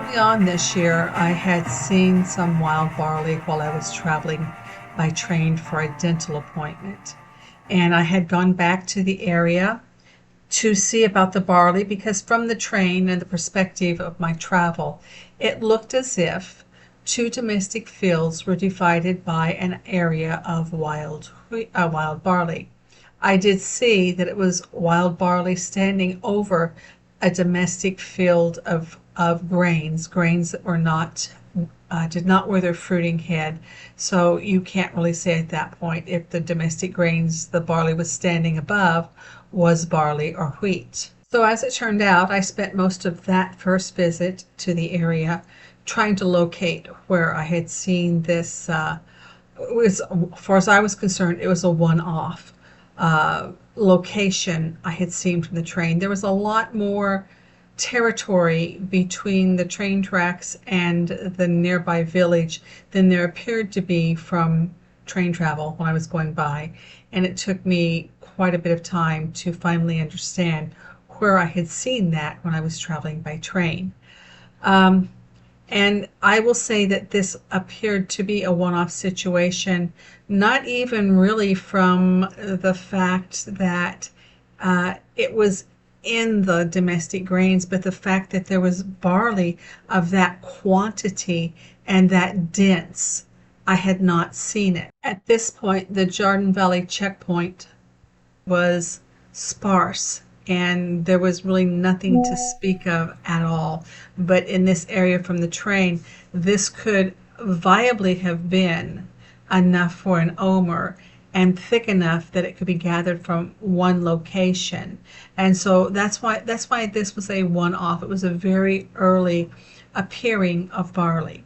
Early on this year, I had seen some wild barley while I was traveling by train for a dental appointment. And I had gone back to the area to see about the barley because, from the train and the perspective of my travel, it looked as if two domestic fields were divided by an area of wild barley. I did see that it was wild barley standing over a domestic field of grains that were not did not wear their fruiting head. So you can't really say at that point if the domestic grains the barley was standing above was barley or wheat. So as it turned out, I spent most of that first visit to the area trying to locate where I had seen this. It was, as far as I was concerned, it was a one-off location I had seen from the train. There was a lot more territory between the train tracks and the nearby village than there appeared to be from train travel when I was going by, and it took me quite a bit of time to finally understand where I had seen that when I was traveling by train. And I will say that this appeared to be a one-off situation, not even really from the fact that it was in the domestic grains, but the fact that there was barley of that quantity and that dense. I had not seen it. At this point, the Jordan Valley checkpoint was sparse and there was really nothing to speak of at all. But in this area from the train, this could viably have been enough for an omer and thick enough that it could be gathered from one location. And so that's why this was a one-off. It was a very early appearing of barley.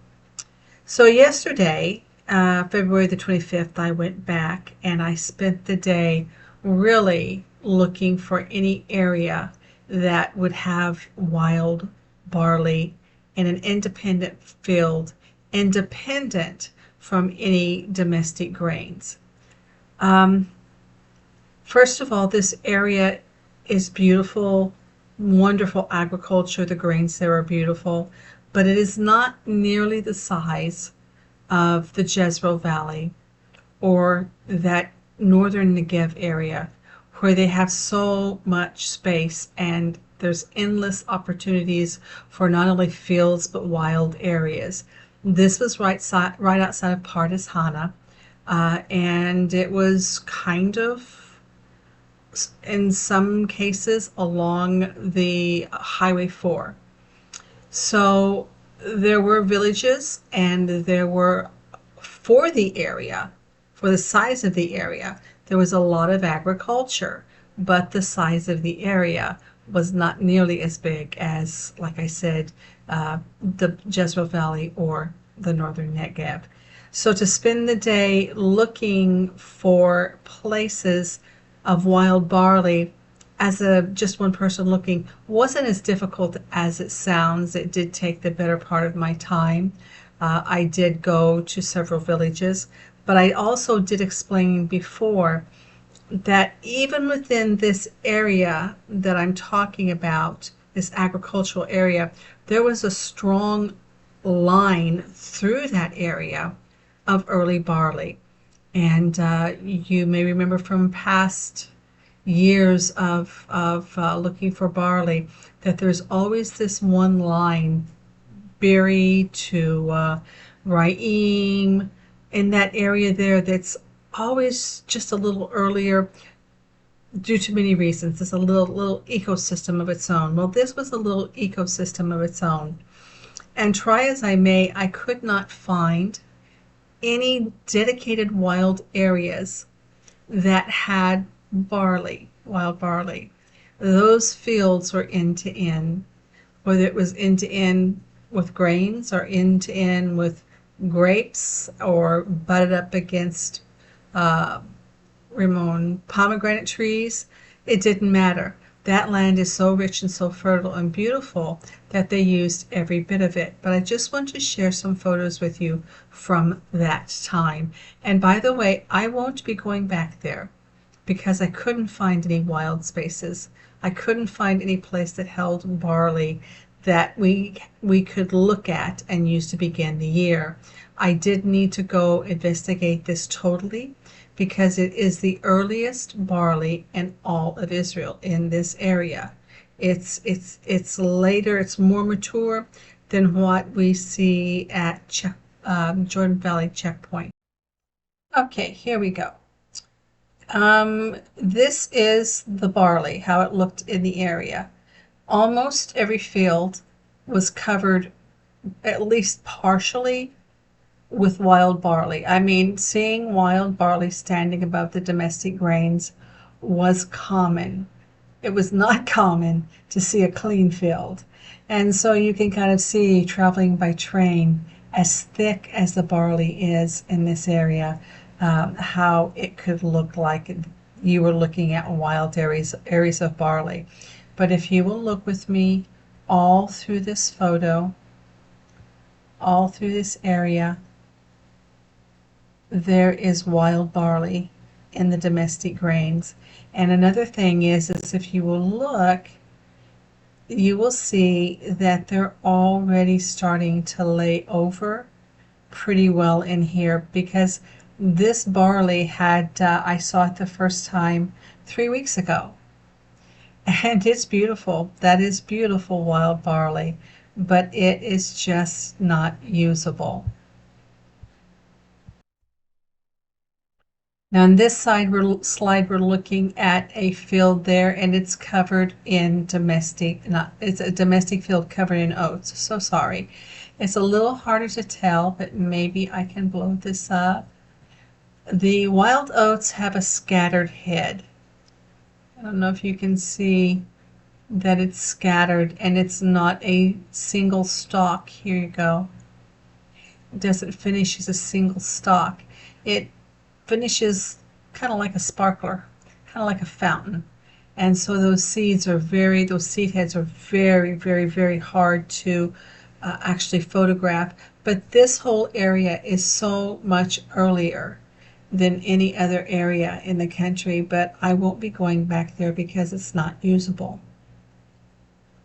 So yesterday, February the 25th, I went back and I spent the day really looking for any area that would have wild barley in an independent field, independent from any domestic grains. First of all, this area is beautiful, wonderful agriculture. The grains there are beautiful, but it is not nearly the size of the Jezreel Valley or that northern Negev area where they have so much space and there's endless opportunities for not only fields but wild areas. This was right outside of Pardes Hana, and it was kind of, in some cases, along the Highway 4. So there were villages, and there were, for the area, for the size of the area, there was a lot of agriculture, but the size of the area was not nearly as big as, like I said, the Jezreel Valley or the northern Negev. So to spend the day looking for places of wild barley as just one person looking wasn't as difficult as it sounds. It did take the better part of my time. I did go to several villages, but I also did explain before that even within this area that I'm talking about, this agricultural area, there was a strong line through that area of early barley. And you may remember from past years of looking for barley that there's always this one line, Berry to Raim, in that area there that's always just a little earlier due to many reasons. It's a little ecosystem of its own. Well, this was a little ecosystem of its own. And try as I may, I could not find any dedicated wild areas that had barley, wild barley. Those fields were end to end, whether it was end to end with grains or end to end with grapes or butted up against Ramon pomegranate trees. It didn't matter. That land is so rich and so fertile and beautiful that they used every bit of it. But I just want to share some photos with you from that time. And by the way, I won't be going back there because I couldn't find any wild spaces. I couldn't find any place that held barley that we could look at and use to begin the year. I did need to go investigate this totally because it is the earliest barley in all of Israel in this area. It's later, it's more mature than what we see at Jordan Valley checkpoint. Okay, here we go. This is the barley, how it looked in the area. Almost every field was covered at least partially with wild barley. I mean, seeing wild barley standing above the domestic grains was common. It was not common to see a clean field. And so you can kind of see traveling by train, as thick as the barley is in this area, how it could look like you were looking at wild areas of barley. But if you will look with me all through this photo, all through this area, there is wild barley in the domestic grains. And another thing is if you will look, you will see that they're already starting to lay over pretty well in here, because this barley had, I saw it the first time 3 weeks ago. And it's beautiful. That is beautiful wild barley, but it is just not usable. Now on this slide we're looking at a field there, and it's covered in it's a domestic field covered in oats. So sorry. It's a little harder to tell, but maybe I can blow this up. The wild oats have a scattered head. I don't know if you can see that it's scattered, and it's not a single stalk. Here you go. It doesn't finish as a single stalk. It finishes kind of like a sparkler, kind of like a fountain. And so those seed heads are very, very, very hard to actually photograph. But this whole area is so much earlier than any other area in the country, but I won't be going back there because it's not usable.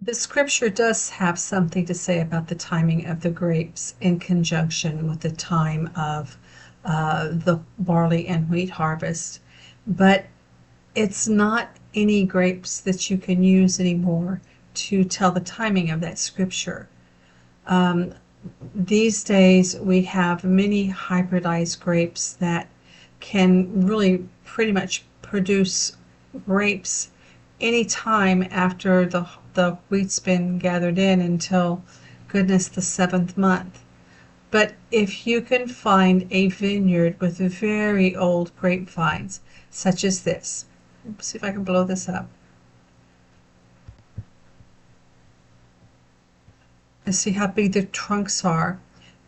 The scripture does have something to say about the timing of the grapes in conjunction with the time of the barley and wheat harvest, but it's not any grapes that you can use anymore to tell the timing of that scripture. These days we have many hybridized grapes that can really pretty much produce grapes any time after the wheat's been gathered in until, goodness, the 7th month. But if you can find a vineyard with very old grapevines, such as this, let's see if I can blow this up. And see how big the trunks are.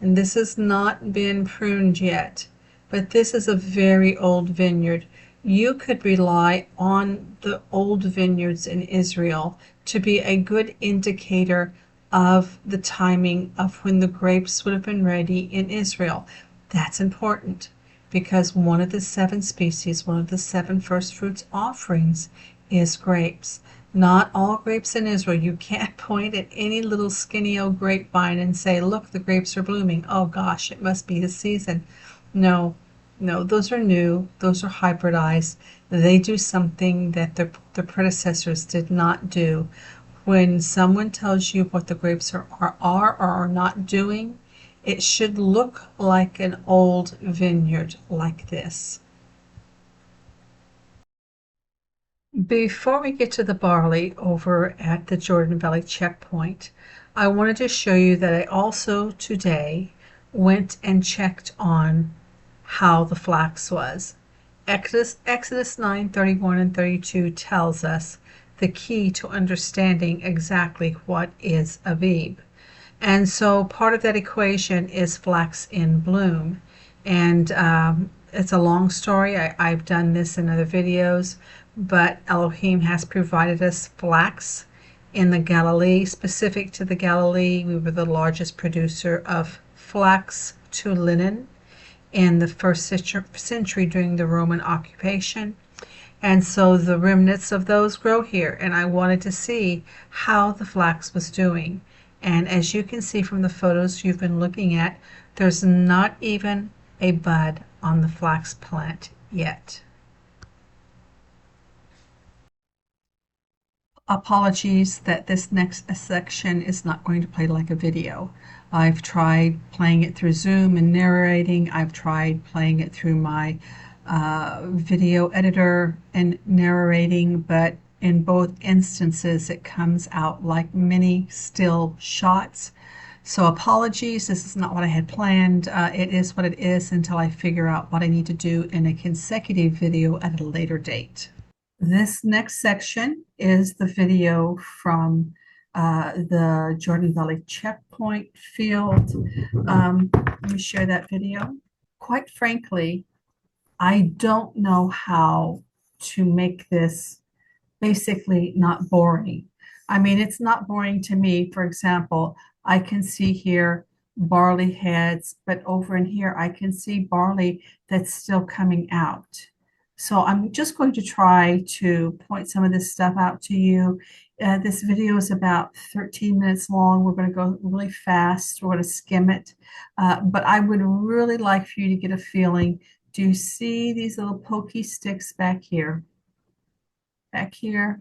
And this has not been pruned yet, but this is a very old vineyard. You could rely on the old vineyards in Israel to be a good indicator of the timing of when the grapes would have been ready in Israel. That's important because one of the 7 species, one of the 7 first fruits offerings is grapes. Not all grapes in Israel. You can't point at any little skinny old grapevine and say, look, the grapes are blooming. Oh gosh, it must be the season. No, those are new. Those are hybridized. They do something that the predecessors did not do. When someone tells you what the grapes are or are not doing, it should look like an old vineyard like this. Before we get to the barley over at the Jordan Valley checkpoint, I wanted to show you that I also today went and checked on how the flax was. Exodus 9:31 and 32 tells us the key to understanding exactly what is Aviv. And so part of that equation is flax in bloom. And it's a long story. I've done this in other videos, but Elohim has provided us flax in the Galilee. Specific to the Galilee, we were the largest producer of flax to linen in the 1st century during the Roman occupation. And so the remnants of those grow here, and I wanted to see how the flax was doing. And as you can see from the photos you've been looking at, there's not even a bud on the flax plant yet. Apologies that this next section is not going to play like a video. I've tried playing it through Zoom and narrating. I've tried playing it through my video editor and narrating, but in both instances it comes out like mini still shots. So apologies, this is not what I had planned. It is what it is until I figure out what I need to do in a consecutive video at a later date. This next section is the video from the Jordan Valley checkpoint field. Let me share that video. Quite frankly, I don't know how to make this basically not boring. I mean, it's not boring to me. For example, I can see here barley heads, but over in here, I can see barley that's still coming out. So I'm just going to try to point some of this stuff out to you. This video is about 13 minutes long. We're going to go really fast. We're going to skim it. But I would really like for you to get a feeling. Do you see these little pokey sticks back here? Back here?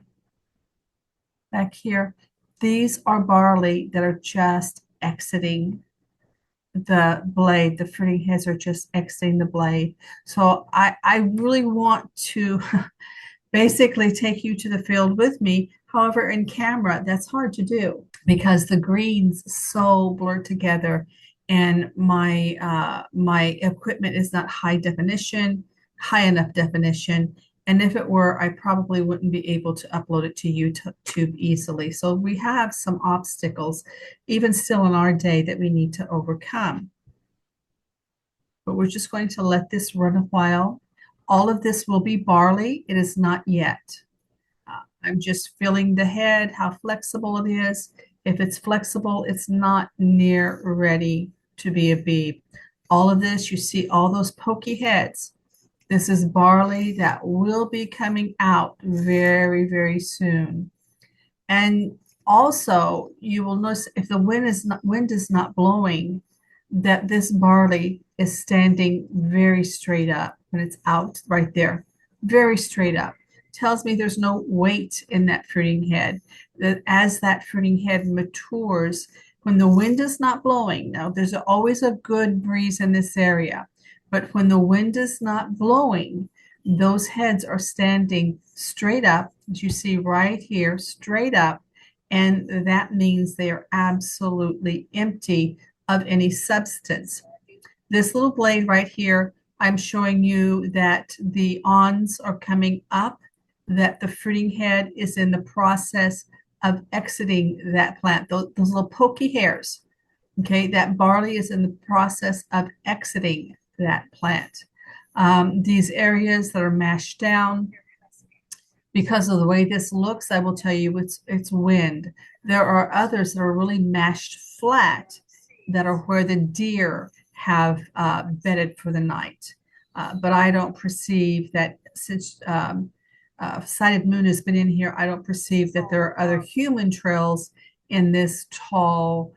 Back here? These are barley that are just exiting the blade. The fruiting heads are just exiting the blade. So I really want to basically take you to the field with me. However, in camera, that's hard to do because the greens so blur together and my equipment is not high enough definition. And if it were, I probably wouldn't be able to upload it to YouTube easily. So we have some obstacles, even still in our day, that we need to overcome. But we're just going to let this run a while. All of this will be barley. It is not yet. I'm just feeling the head, how flexible it is. If it's flexible, it's not near ready to be a bead. All of this, you see all those pokey heads. This is barley that will be coming out very, very soon. And also, you will notice if the wind is not blowing, that this barley is standing very straight up when it's out right there, very straight up. Tells me there's no weight in that fruiting head. That as that fruiting head matures, when the wind is not blowing, now there's always a good breeze in this area, but when the wind is not blowing, those heads are standing straight up, as you see right here, straight up, and that means they are absolutely empty of any substance. This little blade right here, I'm showing you that the awns are coming up, that the fruiting head is in the process of exiting that plant. Those little pokey hairs, okay, that barley is in the process of exiting that plant. These areas that are mashed down, because of the way this looks, I will tell you it's wind. There are others that are really mashed flat that are where the deer have bedded for the night. But I don't perceive that since Sighted Moon has been in here, I don't perceive that there are other human trails in this tall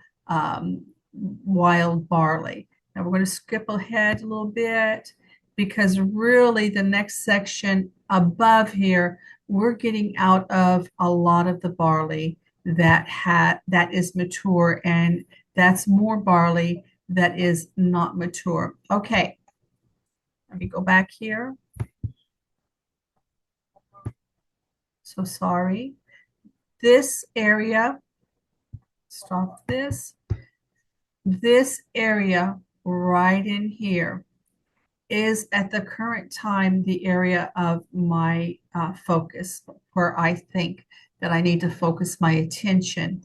wild barley. Now we're going to skip ahead a little bit because really the next section above here, we're getting out of a lot of the barley that is mature, and that's more barley that is not mature. Okay, let me go back here. So sorry. This area, stop this. This area right in here is at the current time the area of my focus, where I think that I need to focus my attention.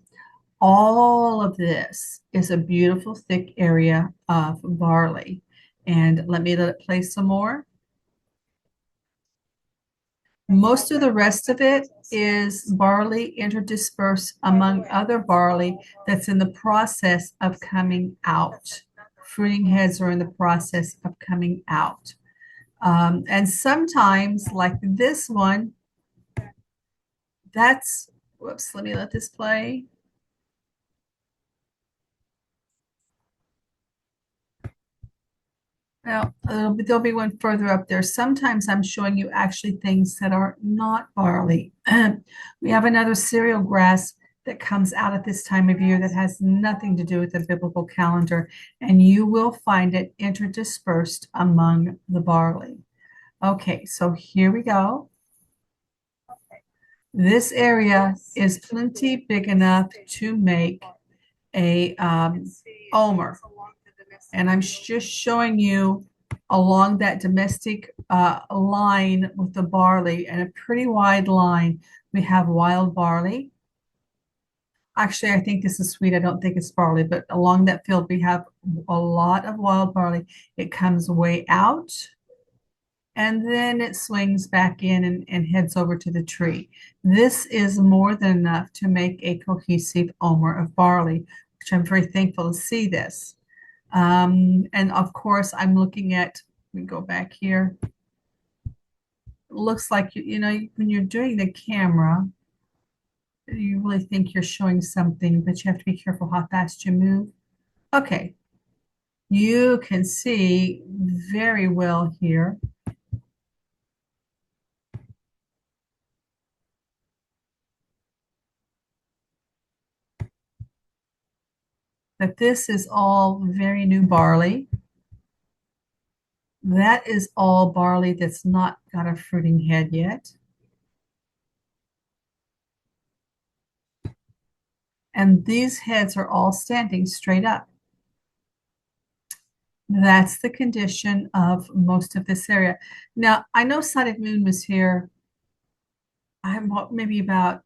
All of this is a beautiful thick area of barley. And let me let it play some more. Most of the rest of it is barley interdispersed among other barley that's in the process of coming out. Fruiting heads are in the process of coming out. And sometimes, like this one, whoops, let me let this play. Well, there'll be one further up there. Sometimes I'm showing you actually things that are not barley. We have another cereal grass that comes out at this time of year that has nothing to do with the biblical calendar, and you will find it interdispersed among the barley. Okay, so here we go. This area is plenty big enough to make a omer. And I'm just showing you along that domestic line with the barley and a pretty wide line. We have wild barley. Actually, I think this is sweet. I don't think it's barley, but along that field, we have a lot of wild barley. It comes way out and then it swings back in and heads over to the tree. This is more than enough to make a cohesive omer of barley, which I'm very thankful to see this. And of course, I'm looking at, we go back here. It looks like, you know, when you're doing the camera, you really think you're showing something, but you have to be careful how fast you move. Okay, you can see very well here that this is all very new barley. That is all barley that's not got a fruiting head yet. And these heads are all standing straight up. That's the condition of most of this area. Now, I know Sighted Moon was here, maybe about,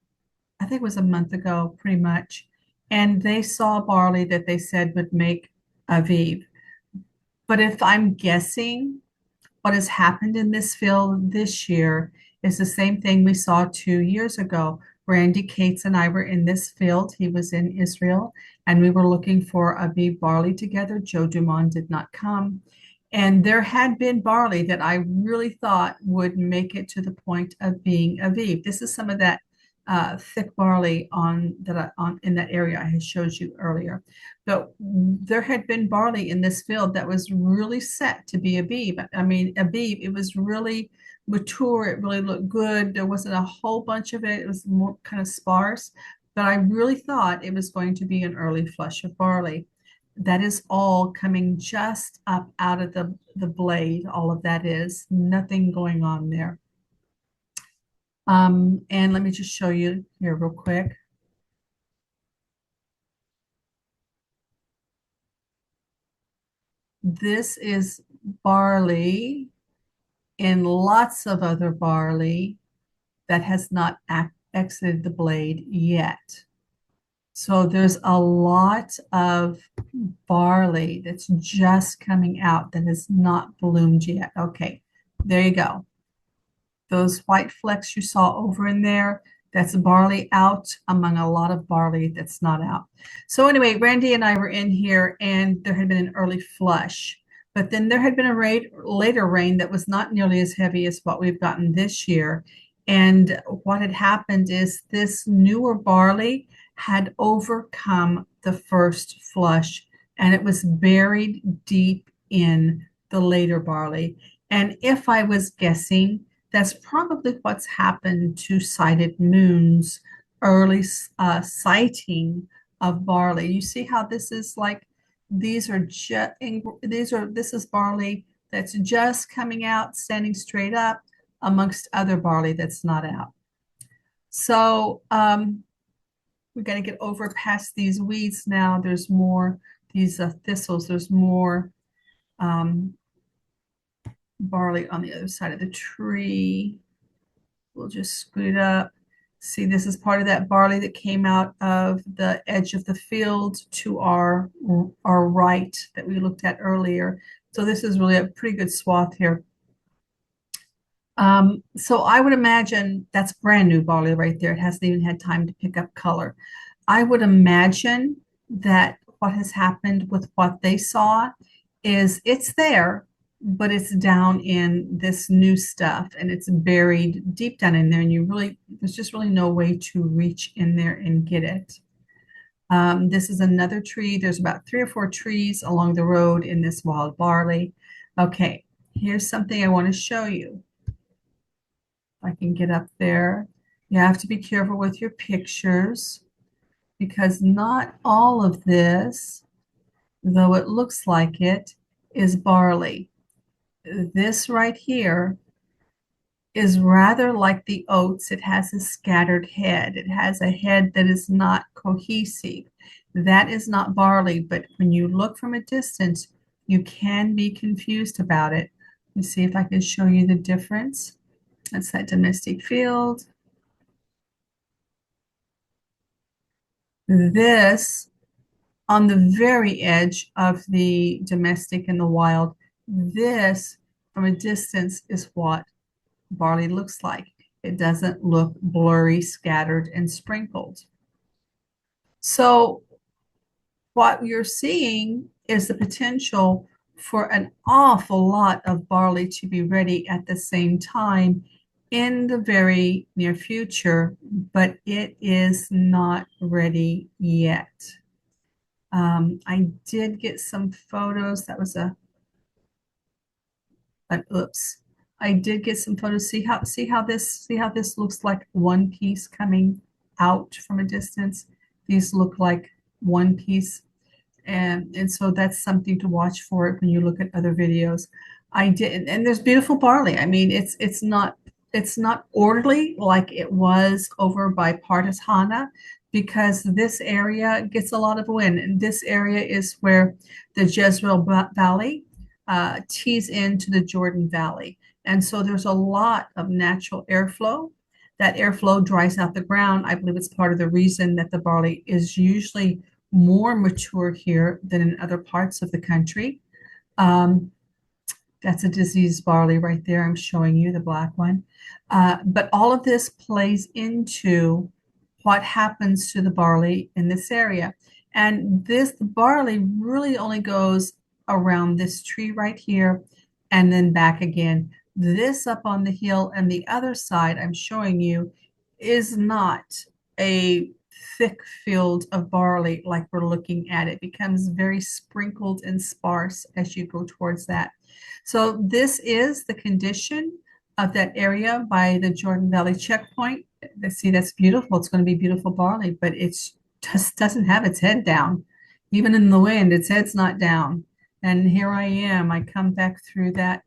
I think it was a month ago, pretty much. And they saw barley that they said would make Aviv. But if I'm guessing, what has happened in this field this year is the same thing we saw 2 years ago. Randy Cates and I were in this field. He was in Israel, and we were looking for Aviv barley together. Joe Dumont did not come. And there had been barley that I really thought would make it to the point of being Aviv. This is some of that thick barley on in that area I had showed you earlier. But there had been barley in this field that was really set to be Aviv. I mean, Aviv, it was really mature. It really looked good. There wasn't a whole bunch of it. It was more kind of sparse. But I really thought it was going to be an early flush of barley. That is all coming just up out of the blade. All of that is nothing going on there. And let me just show you here real quick. This is barley and lots of other barley that has not exited the blade yet. So there's a lot of barley that's just coming out that has not bloomed yet. Okay, there you go. Those white flecks you saw over in there, that's barley out among a lot of barley that's not out. So anyway, Randy and I were in here and there had been an early flush, but then there had been a later rain that was not nearly as heavy as what we've gotten this year. And what had happened is this newer barley had overcome the first flush and it was buried deep in the later barley. And if I was guessing, that's probably what's happened to Sighted Moon's early sighting of barley. You see how this is like, these are just, this is barley that's just coming out, standing straight up amongst other barley that's not out. So we got to get over past these weeds now. There's more, these thistles, there's more barley on the other side of the tree. We'll just scoot up. See, this is part of that barley that came out of the edge of the field to our right that we looked at earlier. So this is really a pretty good swath here. So I would imagine that's brand new barley right there. It hasn't even had time to pick up color. I would imagine that what has happened with what they saw is it's there, but it's down in this new stuff and it's buried deep down in there, and there's just really no way to reach in there and get it. This is another tree. There's about 3 or 4 trees along the road in this wild barley. Okay, here's something I want to show you. If I can get up there. You have to be careful with your pictures because not all of this, though it looks like it, is barley. This right here is rather like the oats. It has a scattered head. It has a head that is not cohesive. That is not barley, but when you look from a distance, you can be confused about it. Let's see if I can show you the difference. That's that domestic field. This on the very edge of the domestic and the wild, this from a distance is what barley looks like. It doesn't look blurry, scattered, and sprinkled. So what you're seeing is the potential for an awful lot of barley to be ready at the same time in the very near future, but it is not ready yet. I did get some photos. That was an oops. I did get some photos. See how this looks like one piece coming out from a distance. These look like one piece, and so that's something to watch for when you look at other videos. I did, and there's beautiful barley. I mean, it's not orderly like it was over by Pardes Hana because this area gets a lot of wind, and this area is where the Jezreel Valley tees into the Jordan Valley, and so there's a lot of natural airflow. That airflow dries out the ground. I believe it's part of the reason that the barley is usually more mature here than in other parts of the country. Um, that's a diseased barley right there. I'm showing you the black one. But all of this plays into what happens to the barley in this area. And this barley really only goes around this tree right here and then back again. This up on the hill and the other side I'm showing you is not a thick field of barley like we're looking at. It becomes very sprinkled and sparse as you go towards that. So this is the condition of that area by the Jordan Valley checkpoint. Let's see, that's beautiful. It's going to be beautiful barley, but it's just doesn't have its head down. Even in the wind, its head's not down. And here I am. I come back through that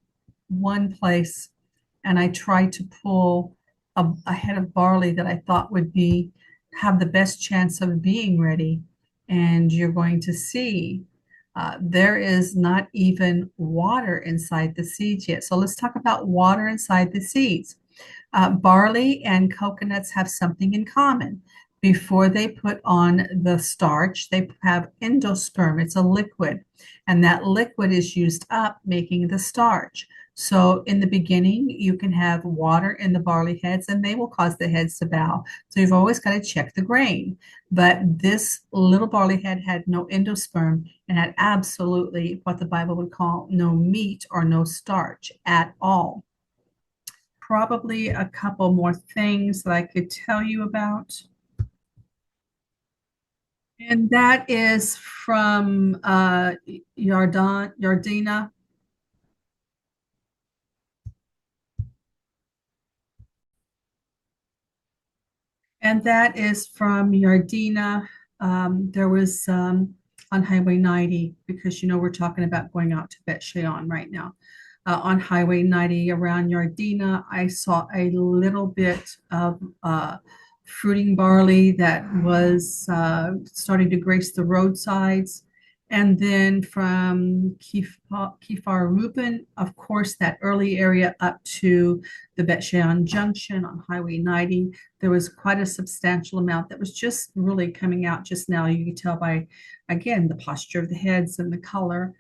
one place and I try to pull a head of barley that I thought would be have the best chance of being ready. And you're going to see there is not even water inside the seeds yet. So let's talk about water inside the seeds. Barley and coconuts have something in common. Before they put on the starch, they have endosperm. It's a liquid, and that liquid is used up making the starch. So in the beginning, you can have water in the barley heads, and they will cause the heads to bow. So you've always got to check the grain. But this little barley head had no endosperm and had absolutely what the Bible would call no meat or no starch at all. Probably a couple more things that I could tell you about. And that is from Yardina. And that is from Yardina. There was on Highway 90, because we're talking about going out to Bet Shean right now. On Highway 90 around Yardina, I saw a little bit of fruiting barley that was starting to grace the roadsides. And then from Kfar Reuben, of course, that early area up to the Bet Shean Junction on Highway 90, there was quite a substantial amount that was just really coming out just now. You can tell by, again, the posture of the heads and the color.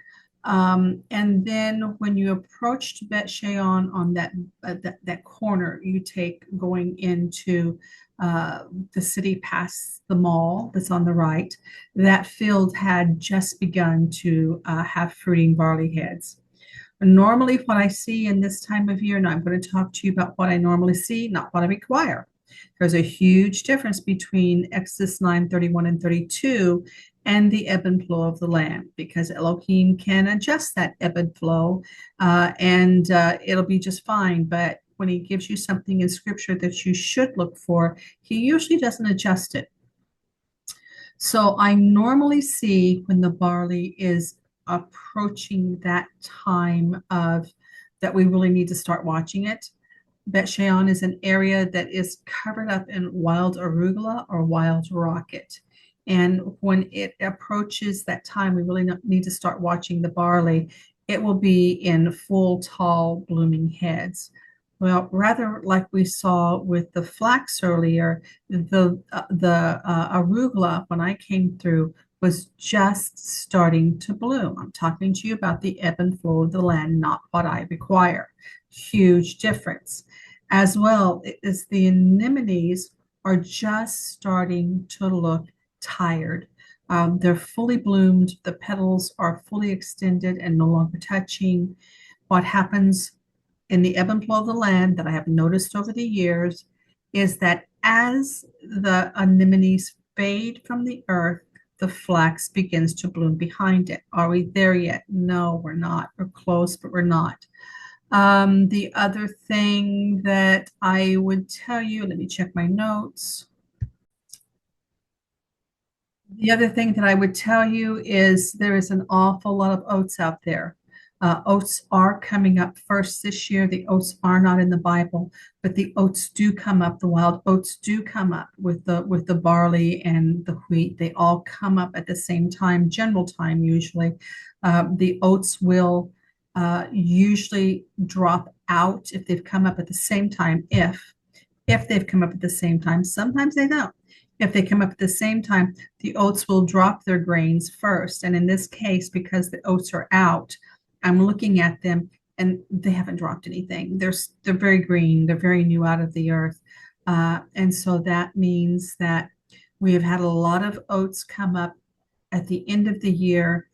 And then when you approached Bet Shean on that corner, you take going into the city past the mall that's on the right, that field had just begun to have fruiting barley heads. Normally, what I see in this time of year, and I'm going to talk to you about what I normally see, not what I require. There's a huge difference between Exodus 9:31 and 32 and the ebb and flow of the land, because Elohim can adjust that ebb and flow, and it'll be just fine. But when he gives you something in scripture that you should look for, he usually doesn't adjust it. So I normally see when the barley is approaching that time of that we really need to start watching it. Bet Shean is an area that is covered up in wild arugula or wild rocket. And when it approaches that time, we really need to start watching the barley. It will be in full, tall, blooming heads. Well, rather like we saw with the flax earlier, the arugula, when I came through, was just starting to bloom. I'm talking to you about the ebb and flow of the land, not what I require. Huge difference. As well as the anemones are just starting to look tired. They're fully bloomed. The petals are fully extended and no longer touching. What happens in the ebb and flow of the land that I have noticed over the years is that as the anemones fade from the earth, the flax begins to bloom behind it. Are we there yet? No, we're not. We're close, but we're not. The other thing that I would tell you, let me check my notes. The other thing that I would tell you is there is an awful lot of oats out there. Oats are coming up first this year. The oats are not in the Bible, but the oats do come up. The wild oats do come up with the barley and the wheat. They all come up at the same time, general time usually. The oats will usually drop out if they've come up at the same time. If they've come up at the same time, sometimes they don't. If they come up at the same time, the oats will drop their grains first. And in this case, because the oats are out, I'm looking at them and they haven't dropped anything. They're very green. They're very new out of the earth. And so that means that we have had a lot of oats come up at the end of the year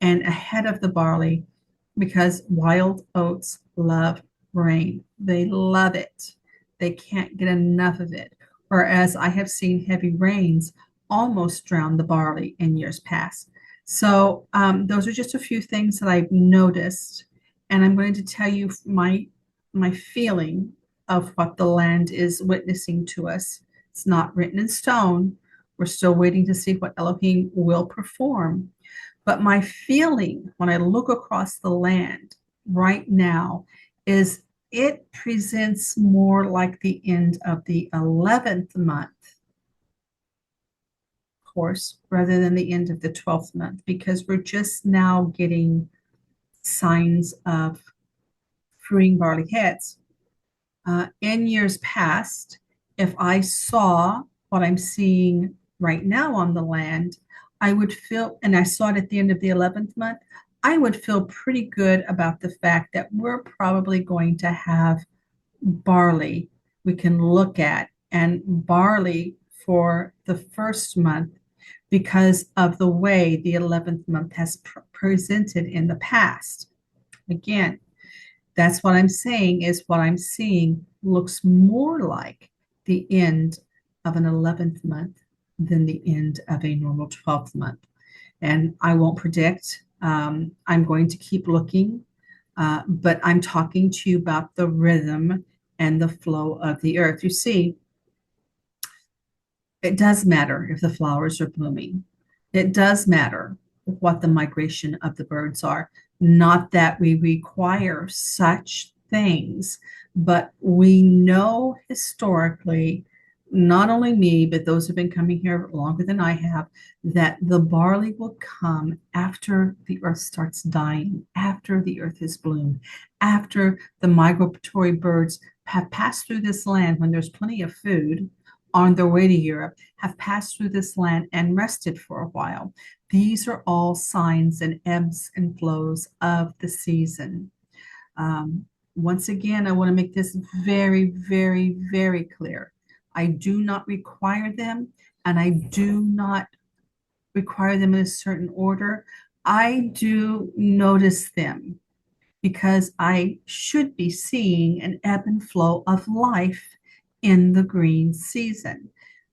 and ahead of the barley because wild oats love rain. They love it. They can't get enough of it. Whereas I have seen heavy rains almost drown the barley in years past. So those are just a few things that I've noticed, and I'm going to tell you my feeling of what the land is witnessing to us. It's not written in stone. We're still waiting to see what Elohim will perform. But my feeling when I look across the land right now is it presents more like the end of the 11th month course rather than the end of the 12th month because we're just now getting signs of fruiting barley heads. In years past, if I saw what I'm seeing right now on the land, I would feel, and I saw it at the end of the 11th month, I would feel pretty good about the fact that we're probably going to have barley we can look at, and barley for the first month because of the way the 11th month has presented in the past. Again, that's what I'm saying is what I'm seeing looks more like the end of an 11th month than the end of a normal 12th month. And I won't predict. I'm going to keep looking, but I'm talking to you about the rhythm and the flow of the earth. You see, it does matter if the flowers are blooming. It does matter what the migration of the birds are. Not that we require such things, but we know historically, not only me, but those who've been coming here longer than I have, that the barley will come after the earth starts dying, after the earth is bloomed, after the migratory birds have passed through this land when there's plenty of food on their way to Europe, have passed through this land and rested for a while. These are all signs and ebbs and flows of the season. Once again, I want to make this very, very, very clear. I do not require them, and I do not require them in a certain order. I do notice them because I should be seeing an ebb and flow of life in the green season.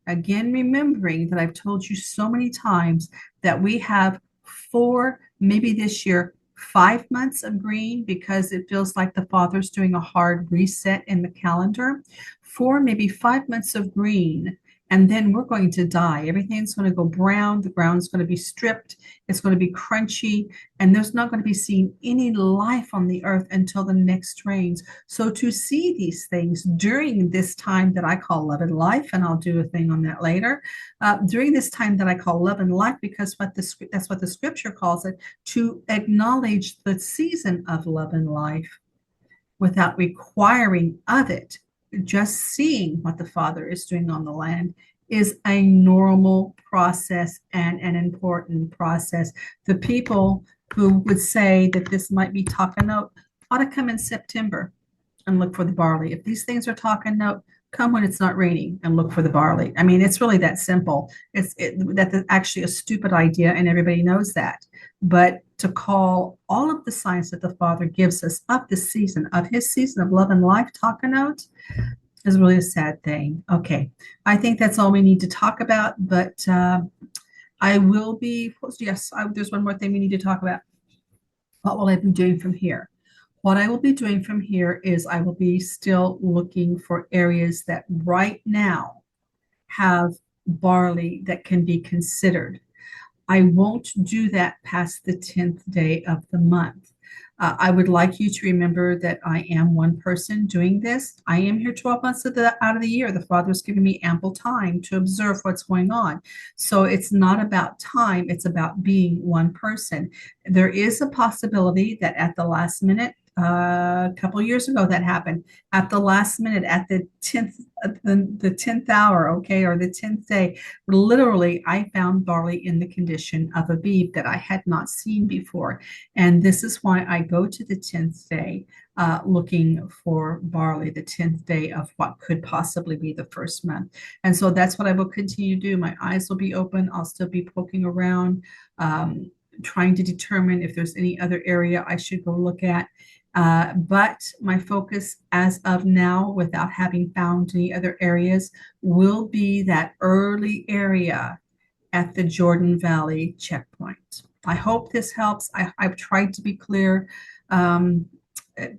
Again, remembering that I've told you so many times that we have 4, maybe this year, 5 months of green because it feels like the Father's doing a hard reset in the calendar. 4, maybe 5 months of green. And then we're going to die. Everything's going to go brown. The ground's going to be stripped. It's going to be crunchy. And there's not going to be seen any life on the earth until the next rains. So to see these things during this time that I call love and life, and I'll do a thing on that later, during this time that I call love and life, because that's what the scripture calls it, to acknowledge the season of love and life without requiring of it, just seeing what the Father is doing on the land is a normal process and an important process. The people who would say that this might be talking note ought to come in September and look for the barley. If these things are talking note, come when it's not raining and look for the barley. I mean, it's really that simple. That's actually a stupid idea, and everybody knows that. But to call all of the signs that the Father gives us of this season, of his season of love and life, talking out, is really a sad thing. Okay, I think that's all we need to talk about, but I will be, yes, there's one more thing we need to talk about. What will I be doing from here? What I will be doing from here is I will be still looking for areas that right now have barley that can be considered. I won't do that past the 10th day of the month. I would like you to remember that I am one person doing this. I am here 12 months out of the year. The Father's given me ample time to observe what's going on. So it's not about time, it's about being one person. There is a possibility that at the last minute, a couple of years ago that happened at the last minute at the 10th hour, okay, or the 10th day, literally I found barley in the condition of Aviv that I had not seen before. And this is why I go to the 10th day looking for barley, the 10th day of what could possibly be the first month. And so that's what I will continue to do. My eyes will be open. I'll still be poking around, trying to determine if there's any other area I should go look at. But my focus as of now, without having found any other areas, will be that early area at the Jordan Valley checkpoint. I hope this helps. I've tried to be clear. Um,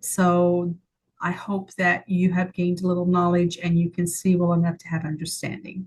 so I hope that you have gained a little knowledge and you can see well enough to have understanding.